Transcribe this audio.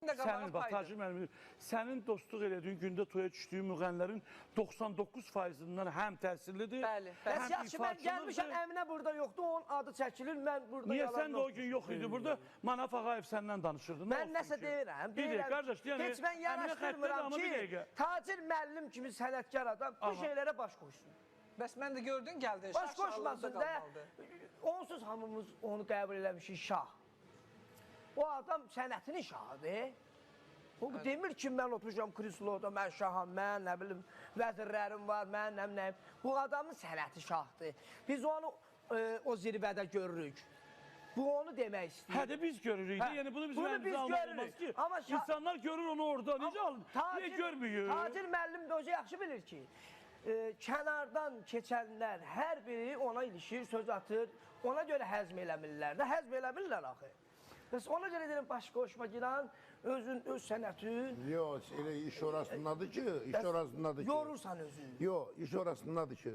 Sənin, bax, Tacir müəllim, sənin dostluq elədiyin gündə toya düşdüyün müğənnilərin 99%-dən həm təsirlidir, Bəli. həm Yaxşı, mən gəlmişəm, Əminə burada yoxdur, onun adı çəkilir, mən burada Niyə yalandan... sən də o gün yox idi burada? Manaf Ağayev səndən danışırdı. Mən nəsə deyirəm. Bir deyək, qardaş, deyən... Heç mən yanaşdırmıram ki, Tacir müəllim kimi sənətkar adam bu şeylərə baş qoysun. Bəs mən də gördün, gəldin, baş qoşmasın da, onsuz hamımız onu qəbul eləmişik şah. O adam sənətinin şahıdır. O demir ki, mən oturacam krisloda, mən şaham, mən nə bilim, vəzirlərim var, mən nəyim. Bu adamın sənəti şahdır. Biz onu o zirvədə görürük. Bu onu demək istəyir. Hə də biz görürük. Yəni bunu bizim əlimizə almaq olmaz ki. İnsanlar görür onu orada. Necə alın? Niyə görmüyor? Tacir müəllim də özü yaxşı bilir ki, kənardan keçənlər hər biri ona ilişir, söz atır. Ona görə həzm eləmirlər də, həzm eləmirlər axı. Bəs ona görə deyirəm, baş qoşma giran, öz sənətin... Yox, elə iş orasındadır ki, Yorursan özünü. Yox, iş orasındadır ki,